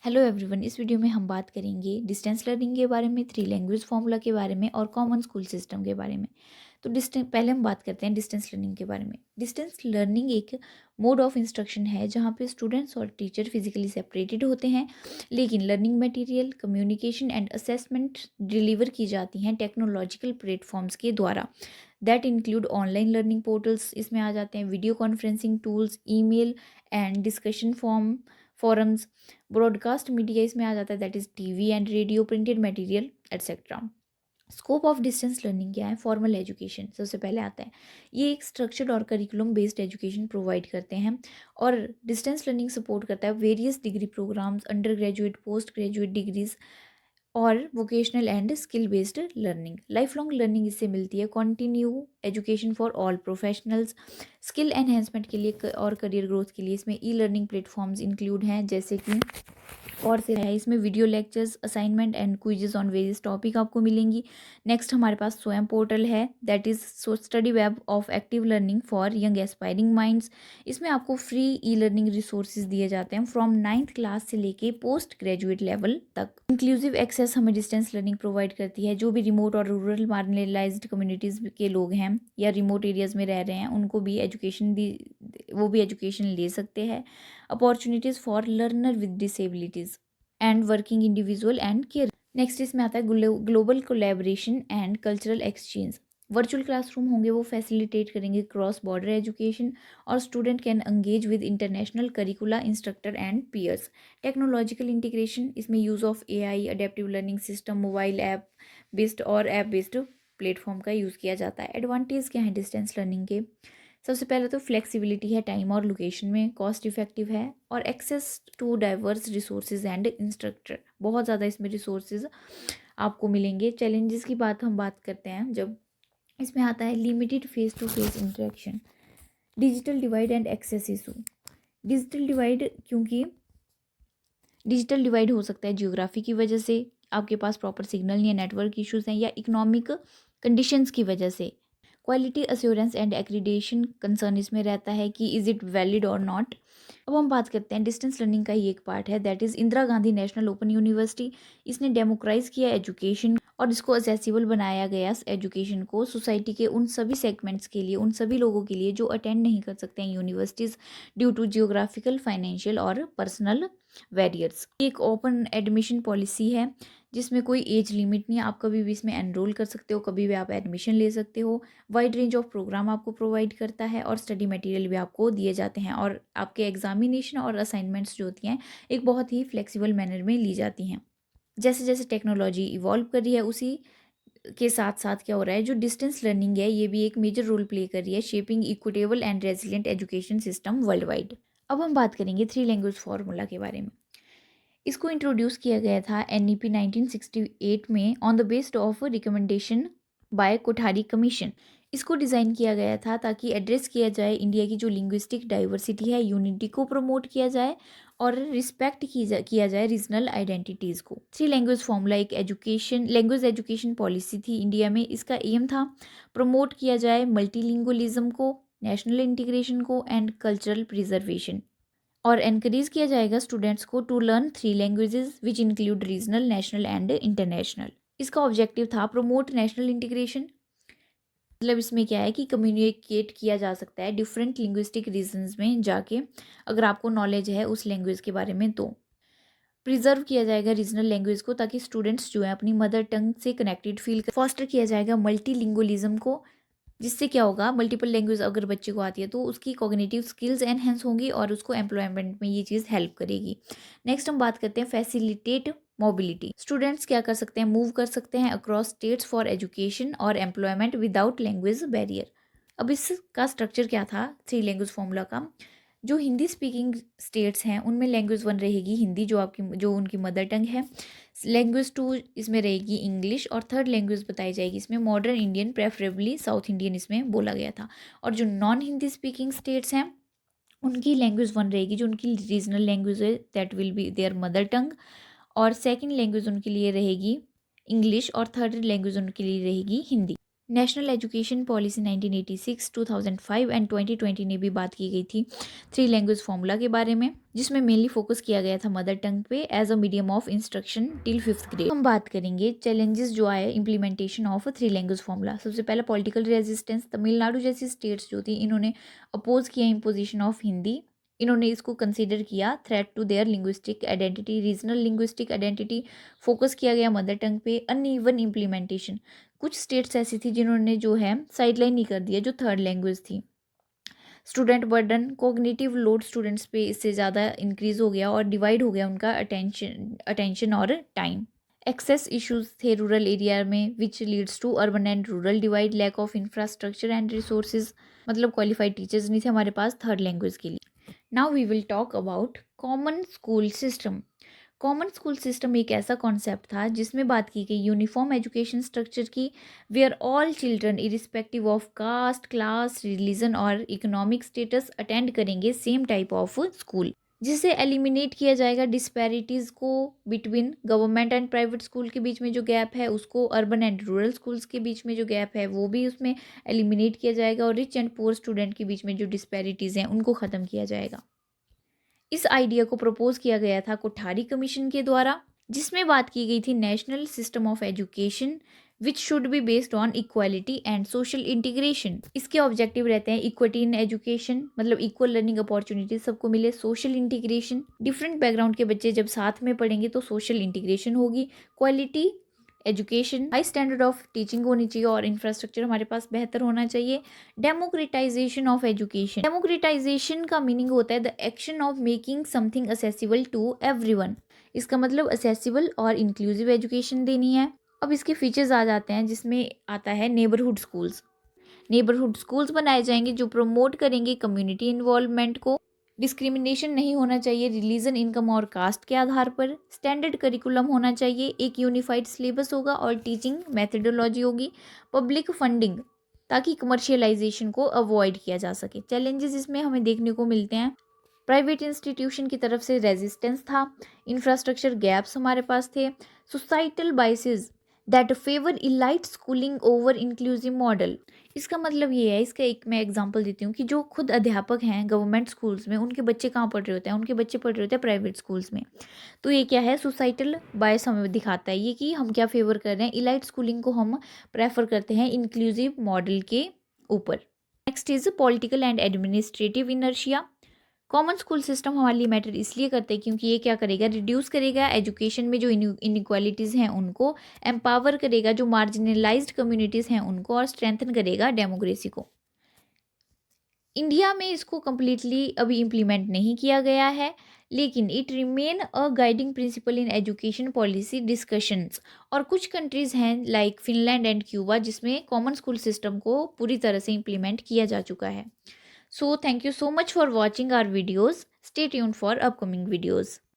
Hello everyone. इस video में हम बात करेंगे डिस्टेंस लर्निंग के बारे में, थ्री लैंग्वेज फार्मूला के बारे में और कॉमन स्कूल सिस्टम के बारे में। तो डिस्टेंस पहले हम बात करते हैं डिस्टेंस लर्निंग के बारे में। डिस्टेंस लर्निंग एक मोड ऑफ इंस्ट्रक्शन है जहाँ पे स्टूडेंट्स और टीचर फिजिकली सेपरेटेड होते हैं, लेकिन learning material, communication and assessment deliver की जाती हैं टेक्नोलॉजिकल प्लेटफॉर्म्स के द्वारा। That include online learning portals, इसमें आ जाते हैं video conferencing tools, email and discussion forums. Broadcast media इसमें आ जाता है, that is TV and radio, printed material etcetera. Scope of distance learning क्या है? फॉर्मल एजुकेशन सबसे पहले आता है। ये एक स्ट्रक्चर्ड और करिकुलम बेस्ड एजुकेशन प्रोवाइड करते हैं और डिस्टेंस लर्निंग सपोर्ट करता है various degree programs, under graduate, post graduate degrees और vocational and skill based learning. Life long learning इससे मिलती है, continue education for all professionals. Skill enhancement के लिए और करियर ग्रोथ के लिए इसमें ई लर्निंग प्लेटफॉर्म्स इंक्लूड हैं, जैसे कि और से है। इसमें video lectures, assignment and quizzes on various topic आपको मिलेंगी। नेक्स्ट हमारे पास स्वयं पोर्टल है, that is study web of active learning for young aspiring minds. इसमें आपको फ्री ई लर्निंग रिसोर्सेज दिए जाते हैं फ्रॉम 9th क्लास से लेके पोस्ट ग्रेजुएट लेवल तक। इंक्लूसिव एक्सेस हमें डिस्टेंस लर्निंग प्रोवाइड करती है। जो भी रिमोट और रूरल मार्जिनलाइज्ड कम्युनिटीज़ के लोग हैं या रिमोट एरियाज़ में रह रहे हैं, उनको भी वो भी एजुकेशन ले सकते हैं। Opportunities for learner with disabilities and working individual and care. Next इसमें आता है global collaboration and cultural exchange. Virtual classroom होंगे, वो फैसिलिटेट करेंगे क्रॉस बॉर्डर एजुकेशन और student can engage with international curricula, instructor and peers. Technological integration, इसमें use of AI, adaptive learning system, mobile app based और app based platform का use किया जाता है। एडवांटेज क्या है डिस्टेंस लर्निंग के? सबसे पहले तो फ्लेक्सिबिलिटी है, टाइम और लोकेशन में, कॉस्ट इफेक्टिव है और access to diverse resources and instructor. बहुत ज़्यादा इसमें रिसोर्सेज आपको मिलेंगे। चैलेंजेस की हम बात करते हैं, जब इसमें आता है limited face to face interaction, digital divide and access issue. Digital divide, क्योंकि डिजिटल डिवाइड हो सकता है जियोग्राफी की वजह से, आपके पास प्रॉपर सिग्नल या नेटवर्क इश्यूज हैं, या इकोनॉमिक कंडीशंस की वजह से। Quality assurance and accreditation concern इसमें रहता है कि इज़ इट वैलिड और नॉट। अब हम बात करते हैं डिस्टेंस लर्निंग का ही एक पार्ट है, that is Indira Gandhi national open university. इसने डेमोक्राइज किया एजुकेशन और इसको एक्सेसिबल बनाया गया एजुकेशन को सोसाइटी के उन सभी सेगमेंट्स के लिए, उन सभी लोगों के लिए जो अटेंड नहीं कर सकते हैं universities due to geographical, financial और पर्सनल बैरियर्स। एक ओपन एडमिशन पॉलिसी है जिसमें कोई एज लिमिट नहीं है, आप कभी भी इसमें एनरोल कर सकते हो, कभी भी आप एडमिशन ले सकते हो। वाइड रेंज ऑफ प्रोग्राम आपको प्रोवाइड करता है और स्टडी मटेरियल भी आपको दिए जाते हैं, और आपके एग्जामिनेशन और असाइनमेंट्स जो होती हैं एक बहुत ही फ्लेक्सिबल मैनर में ली जाती हैं। जैसे जैसे टेक्नोलॉजी इवॉल्व कर रही है, उसी के साथ साथ क्या हो रहा है, जो डिस्टेंस लर्निंग है ये भी एक मेजर रोल प्ले कर रही है shaping equitable and resilient education system world wide. अब हम बात करेंगे थ्री लैंग्वेज फार्मूला के बारे में। इसको इंट्रोड्यूस किया गया था NEP 1968 में on the based of recommendation bye Kothari commission. इसको डिज़ाइन किया गया था ताकि एड्रेस किया जाए इंडिया की जो लिंग्विस्टिक डाइवर्सिटी है, यूनिटी को प्रमोट किया जाए और रिस्पेक्ट किया जाए रीजनल आइडेंटिटीज़ को। थ्री लैंग्वेज फॉर्मूला एक लैंग्वेज एजुकेशन पॉलिसी थी इंडिया में। इसका एम था प्रमोट किया जाए मल्टीलिंगुअलिज्म को, नेशनल इंटीग्रेशन को एंड कल्चरल प्रिजर्वेशन, और एनकरेज किया जाएगा स्टूडेंट्स को to learn three languages which include regional, national and international. इसका ऑब्जेक्टिव था प्रमोट नेशनल इंटीग्रेशन। मतलब इसमें क्या है कि कम्युनिकेट किया जा सकता है डिफरेंट लिंग्विस्टिक रीजन्स में जाके, अगर आपको नॉलेज है उस लैंग्वेज के बारे में। तो प्रिजर्व किया जाएगा रीजनल लैंग्वेज को ताकि स्टूडेंट्स जो है अपनी मदर टंग से कनेक्टेड फील कर। फॉस्टर किया जाएगा मल्टीलिंगुअलिज्म को, जिससे क्या होगा, मल्टीपल लैंग्वेज अगर बच्चे को आती है तो उसकी कॉग्निटिव स्किल्स एनहेंस होंगी और उसको एम्प्लॉयमेंट में ये चीज़ हेल्प करेगी। नेक्स्ट हम बात करते हैं फैसिलिटेट मोबिलिटी। स्टूडेंट्स क्या कर सकते हैं, मूव कर सकते हैं अक्रॉस स्टेट्स फॉर एजुकेशन और एम्प्लॉयमेंट विदाउट लैंग्वेज बैरियर। अब इसका स्ट्रक्चर क्या था थ्री लैंग्वेज फॉर्मूला का? जो हिंदी स्पीकिंग स्टेट्स हैं उनमें लैंग्वेज 1 रहेगी हिंदी, जो उनकी मदर टंग है। लैंग्वेज 2 इसमें रहेगी इंग्लिश, और थर्ड लैंग्वेज बताई जाएगी इसमें modern Indian, preferably south Indian इसमें बोला गया था। और जो नॉन हिंदी स्पीकिंग स्टेट्स हैं उनकी लैंग्वेज 1 रहेगी, जो उनकी रीजनल लैंग्वेज है, that will be there mother tongue. और सेकेंड लैंग्वेज उनके लिए रहेगी इंग्लिश, और थर्ड लैंग्वेज उनके लिए रहेगी Hindi. National education policy 1986, 2005 and 2020 ने भी बात की गई थी 3 लैंग्वेज फॉर्मूला के बारे में, जिसमें मेनली फोकस किया गया था मदर टंग पे as a medium of instruction till 5th grade. हम बात करेंगे चैलेंजेस जो आए इम्प्लीमेंटेशन ऑफ 3 लैंग्वेज फॉर्मूला। सबसे पहला पॉलिटिकल रेजिस्टेंस। तमिलनाडु जैसी स्टेट्स जो थी इन्होंने अपोज किया इम्पोजिशन ऑफ हिंदी। इन्होंने इसको कंसीडर किया threat to their linguistic identity. Regional linguistic identity, focus किया गया मदर टंग पे। अनइवन इम्प्लीमेंटेशन, कुछ स्टेट्स ऐसी थी जिन्होंने जो है साइडलाइन नहीं कर दिया जो थर्ड लैंग्वेज थी। Student burden, cognitive load students पे इससे ज़्यादा इंक्रीज हो गया और डिवाइड हो गया उनका अटेंशन और टाइम। एक्सेस इश्यूज थे रूरल एरिया में which leads to urban and rural divide. Lack of infrastructure and resources, मतलब क्वालिफाइड टीचर्स नहीं थे हमारे पास थर्ड लैंग्वेज के लिए। Now we will talk about common school system. Common school system एक ऐसा कॉन्सेप्ट था जिसमें बात की गई यूनिफॉर्म एजुकेशन स्ट्रक्चर की, where all children irrespective of caste, class, religion और इकोनॉमिक स्टेटस अटेंड करेंगे सेम टाइप ऑफ स्कूल, जिससे एलिमिनेट किया जाएगा डिस्पैरिटीज़ को between government and private school के बीच में जो गैप है उसको, अर्बन एंड रूरल स्कूल्स के बीच में जो गैप है वो भी उसमें एलिमिनेट किया जाएगा, और रिच एंड पुअर स्टूडेंट के बीच में जो डिस्पैरिटीज़ हैं उनको ख़त्म किया जाएगा। इस आइडिया को प्रपोज किया गया था कोठारी कमीशन के द्वारा, जिसमें बात की गई थी national system of education which should be based on equality and social integration. इसके ऑब्जेक्टिव रहते हैं इक्विटी इन एजुकेशन, मतलब इक्वल लर्निंग अपॉर्चुनिटी सबको मिले, सोशल इंटीग्रेशन, डिफरेंट बैकग्राउंड के बच्चे जब साथ में पढ़ेंगे तो सोशल इंटीग्रेशन होगी, quality education, high standard of teaching होनी चाहिए और इंफ्रास्ट्रक्चर हमारे पास बेहतर होना चाहिए। डेमोक्रेटाइजेशन ऑफ एजुकेशन, डेमोक्रेटाइजेशन का मीनिंग होता है the action of making something accessible to everyone. इसका मतलब असेसिबल और इंक्लूसिव एजुकेशन देनी है। अब इसके फीचर्स आ जाते हैं जिसमें आता है नेबरहुड स्कूल्स। नेबरहुड स्कूल्स बनाए जाएंगे जो प्रमोट करेंगे कम्युनिटी इन्वॉल्वमेंट को। डिस्क्रिमिनेशन नहीं होना चाहिए रिलीजन, इनकम और कास्ट के आधार पर। स्टैंडर्ड करिकुलम होना चाहिए, एक यूनिफाइड सिलेबस होगा और टीचिंग मेथडोलॉजी होगी। पब्लिक फंडिंग, ताकि कमर्शियलाइजेशन को अवॉइड किया जा सके। चैलेंजेस इसमें हमें देखने को मिलते हैं, प्राइवेट इंस्टीट्यूशन की तरफ से रेजिस्टेंस था, इंफ्रास्ट्रक्चर गैप्स हमारे पास थे, societal biases that favour elite schooling over inclusive model. इसका मतलब ये है, इसका एक मैं एग्जांपल देती हूँ कि जो खुद अध्यापक हैं गवर्नमेंट स्कूल्स में, उनके बच्चे कहाँ पढ़ रहे होते हैं, उनके बच्चे पढ़ रहे होते हैं प्राइवेट स्कूल्स में। तो ये क्या है, सोसाइटल बायस हमें दिखाता है ये कि हम क्या फेवर कर रहे हैं, इलाइट स्कूलिंग को हम प्रेफर करते हैं इंक्लूसिव मॉडल के ऊपर। Next is political and administrative inertia. Common school system हमारे लिए मैटर इसलिए करते हैं क्योंकि ये क्या करेगा, रिड्यूस करेगा एजुकेशन में जो इनइक्वालिटीज़ हैं उनको, एम्पावर करेगा जो मार्जिनलाइज्ड कम्युनिटीज़ हैं उनको, और स्ट्रेंथन करेगा डेमोक्रेसी को। इंडिया में इसको कम्प्लीटली अभी इम्प्लीमेंट नहीं किया गया है, लेकिन it remain a guiding principal in education policy discussions. और कुछ कंट्रीज़ हैं लाइक फिनलैंड एंड क्यूबा जिसमें कॉमन स्कूल सिस्टम को पूरी तरह से इम्प्लीमेंट किया जा चुका है। So thank you so much for watching our videos. Stay tuned for upcoming videos.